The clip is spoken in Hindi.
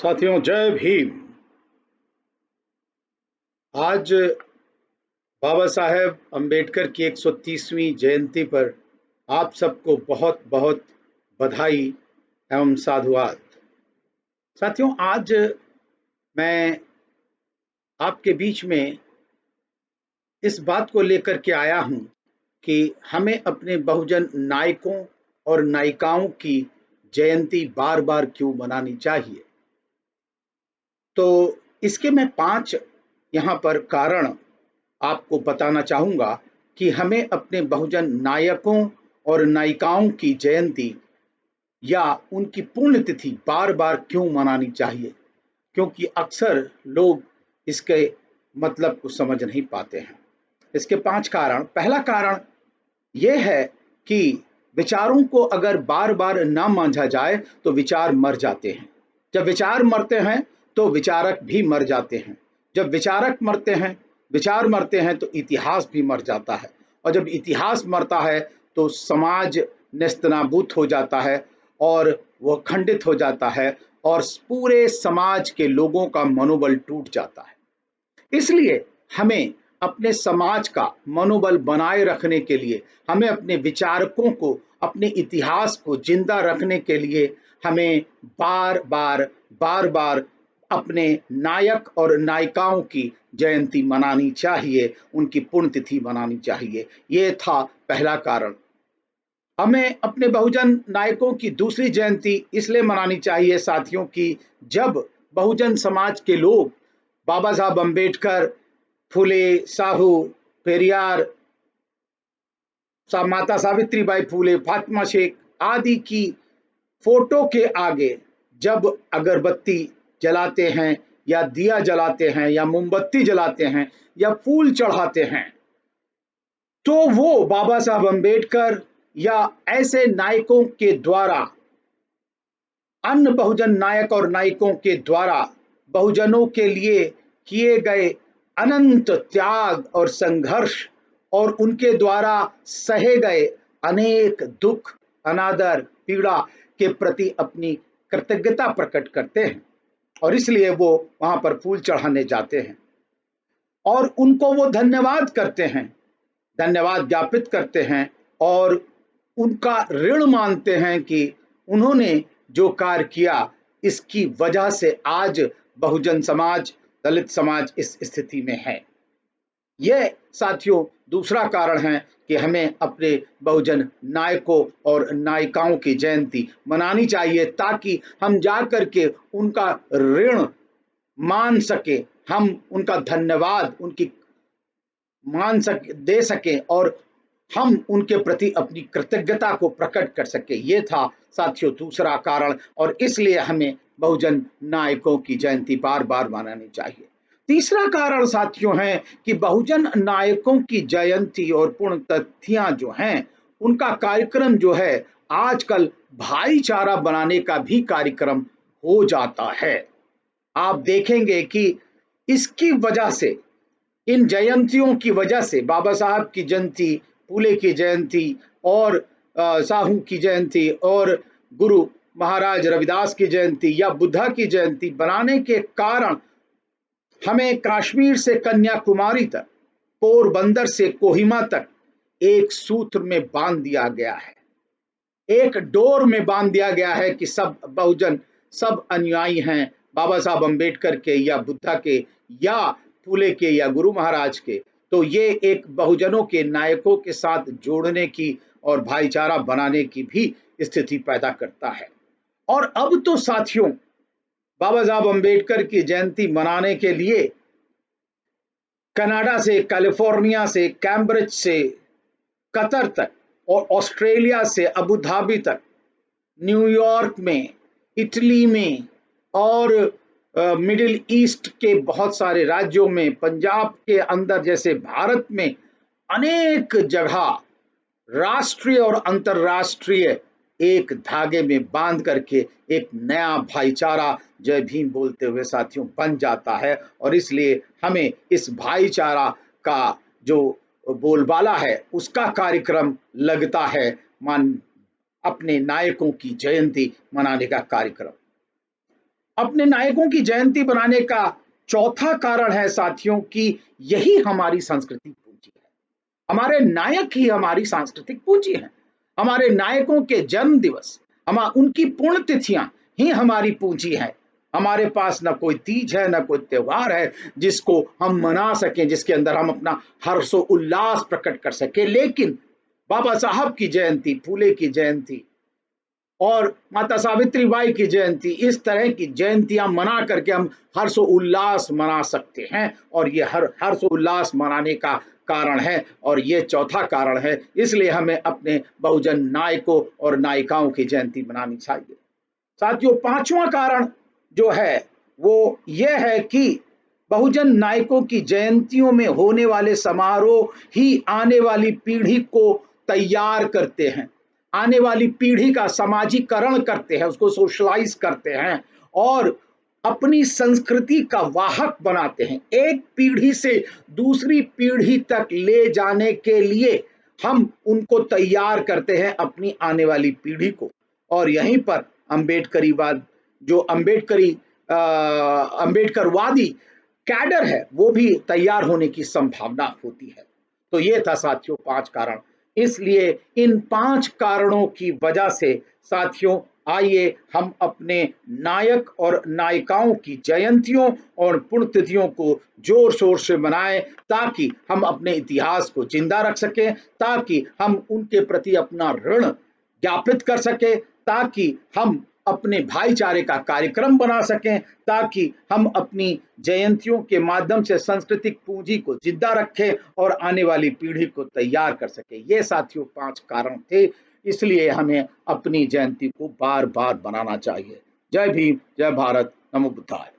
साथियों, जय भीम। आज बाबा साहेब अंबेडकर की 130वीं जयंती पर आप सबको बहुत बहुत बधाई एवं साधुवाद। साथियों, आज मैं आपके बीच में इस बात को लेकर के आया हूं कि हमें अपने बहुजन नायकों और नायिकाओं की जयंती बार बार क्यों मनानी चाहिए। तो इसके मैं 5 यहाँ पर कारण आपको बताना चाहूँगा कि हमें अपने बहुजन नायकों और नायिकाओं की जयंती या उनकी पुण्यतिथि बार-बार क्यों मनानी चाहिए, क्योंकि अक्सर लोग इसके मतलब को समझ नहीं पाते हैं। इसके 5 कारण। पहला कारण ये है कि विचारों को अगर बार-बार ना मांझा जाए तो विचार मर जाते हैं। जब विचार मरते हैं तो विचारक भी मर जाते हैं। जब विचारक मरते हैं, विचार मरते हैं तो इतिहास भी मर जाता है, और जब इतिहास मरता है तो समाज नेस्तनाबूत हो जाता है और वह खंडित हो जाता है और पूरे समाज के लोगों का मनोबल टूट जाता है। इसलिए हमें अपने समाज का मनोबल बनाए रखने के लिए, हमें अपने विचारकों को, अपने इतिहास को जिंदा रखने के लिए हमें बार बार बार बार अपने नायक और नायिकाओं की जयंती मनानी चाहिए, उनकी पुण्यतिथि मनानी चाहिए। ये था पहला कारण। हमें अपने बहुजन नायकों की दूसरी जयंती इसलिए मनानी चाहिए साथियों की जब बहुजन समाज के लोग बाबा साहब अंबेडकर, फुले, साहू, पेरियार, माता सावित्रीबाई फूले, फातिमा शेख आदि की फोटो के आगे जब अगरबत्ती जलाते हैं या दिया जलाते हैं या मोमबत्ती जलाते हैं या फूल चढ़ाते हैं, तो वो बाबा साहब अंबेडकर या ऐसे नायकों के द्वारा, अन्य बहुजन नायक और नायिकों के द्वारा बहुजनों के लिए किए गए अनंत त्याग और संघर्ष और उनके द्वारा सहे गए अनेक दुख, अनादर, पीड़ा के प्रति अपनी कृतज्ञता प्रकट करते हैं, और इसलिए वो वहां पर फूल चढ़ाने जाते हैं और उनको वो धन्यवाद करते हैं, धन्यवाद ज्ञापित करते हैं और उनका ऋण मानते हैं कि उन्होंने जो कार्य किया इसकी वजह से आज बहुजन समाज, दलित समाज इस स्थिति में है। यह साथियों दूसरा कारण है कि हमें अपने बहुजन नायकों और नायिकाओं की जयंती मनानी चाहिए, ताकि हम जाकर के उनका ऋण मान सके, हम उनका धन्यवाद उनकी दे सकें और हम उनके प्रति अपनी कृतज्ञता को प्रकट कर सके। ये था साथियों दूसरा कारण, और इसलिए हमें बहुजन नायकों की जयंती बार बार मनानी चाहिए। तीसरा कारण साथियों है कि बहुजन नायकों की जयंती और पुण्यतिथियां जो हैं, उनका कार्यक्रम जो है आजकल भाईचारा बनाने का भी कार्यक्रम हो जाता है। आप देखेंगे कि इसकी वजह से, इन जयंतियों की वजह से, बाबा साहब की जयंती, फूले की जयंती और साहू की जयंती और गुरु महाराज रविदास की जयंती या बुद्धा की जयंती बनाने के कारण हमें कश्मीर से कन्याकुमारी तक, पोरबंदर से कोहिमा तक एक सूत्र में बांध दिया गया है, एक डोर में बांध दिया गया है कि सब बहुजन, सब अनुयायी हैं बाबा साहब अंबेडकर के या बुद्धा के या फूले के या गुरु महाराज के। तो ये एक बहुजनों के नायकों के साथ जोड़ने की और भाईचारा बनाने की भी स्थिति पैदा करता है। और अब तो साथियों बाबा साहब अंबेडकर की जयंती मनाने के लिए कनाडा से, कैलिफोर्निया से, कैम्ब्रिज से कतर तक और ऑस्ट्रेलिया से अबू धाबी तक, न्यूयॉर्क में, इटली में और मिडिल ईस्ट के बहुत सारे राज्यों में, पंजाब के अंदर जैसे भारत में अनेक जगह राष्ट्रीय और अंतर्राष्ट्रीय एक धागे में बांध करके एक नया भाईचारा जय भीम बोलते हुए साथियों बन जाता है। और इसलिए हमें इस भाईचारा का जो बोलबाला है उसका कार्यक्रम लगता है, मान अपने नायकों की जयंती मनाने का कार्यक्रम। अपने नायकों की जयंती बनाने का चौथा कारण है साथियों कि यही हमारी सांस्कृतिक पूंजी है। हमारे नायक ही हमारी सांस्कृतिक पूंजी हैं। हमारे नायकों के जन्म दिवस, उनकी पुण्यतिथियां ही हमारी पूंजी है। हमारे पास न कोई तीज है, न कोई त्योहार है जिसको हम मना सकें, जिसके अंदर हम अपना हर्षो उल्लास प्रकट कर सके। लेकिन बाबा साहब की जयंती, फूले की जयंती और माता सावित्री बाई की जयंती, इस तरह की जयंतियां मना करके हम हर्षो उल्लास मना सकते हैं। और ये हर्षो उल्लास मनाने का कारण है, और ये चौथा कारण है। इसलिए हमें अपने बहुजन नायकों और नायिकाओं की जयंती मनानी चाहिए। साथियों, पांचवा कारण जो है वो ये है कि बहुजन नायकों की जयंतियों में होने वाले समारोह ही आने वाली पीढ़ी को तैयार करते हैं, आने वाली पीढ़ी का समाजीकरण करते हैं, उसको सोशलाइज करते हैं और अपनी संस्कृति का वाहक बनाते हैं। एक पीढ़ी से दूसरी पीढ़ी तक ले जाने के लिए हम उनको तैयार करते हैं, अपनी आने वाली पीढ़ी को। और यहीं पर अम्बेडकरीवाद, जो अम्बेडकरवादी कैडर है, वो भी तैयार होने की संभावना होती है। तो ये था साथियों 5 कारण। इसलिए इन 5 कारणों की वजह से साथियों, आइए हम अपने नायक और नायिकाओं की जयंतियों और पुण्यतिथियों को जोर शोर से मनाएं, ताकि हम अपने इतिहास को जिंदा रख सकें, ताकि हम उनके प्रति अपना ऋण ज्ञापित कर सकें, ताकि हम अपने भाईचारे का कार्यक्रम बना सकें, ताकि हम अपनी जयंतियों के माध्यम से सांस्कृतिक पूंजी को जिंदा रखें और आने वाली पीढ़ी को तैयार कर सकें। ये साथियों 5 कारण थे। इसलिए हमें अपनी जयंती को बार बार बनाना चाहिए। जय भीम, जय भारत, नमो बुद्धाय।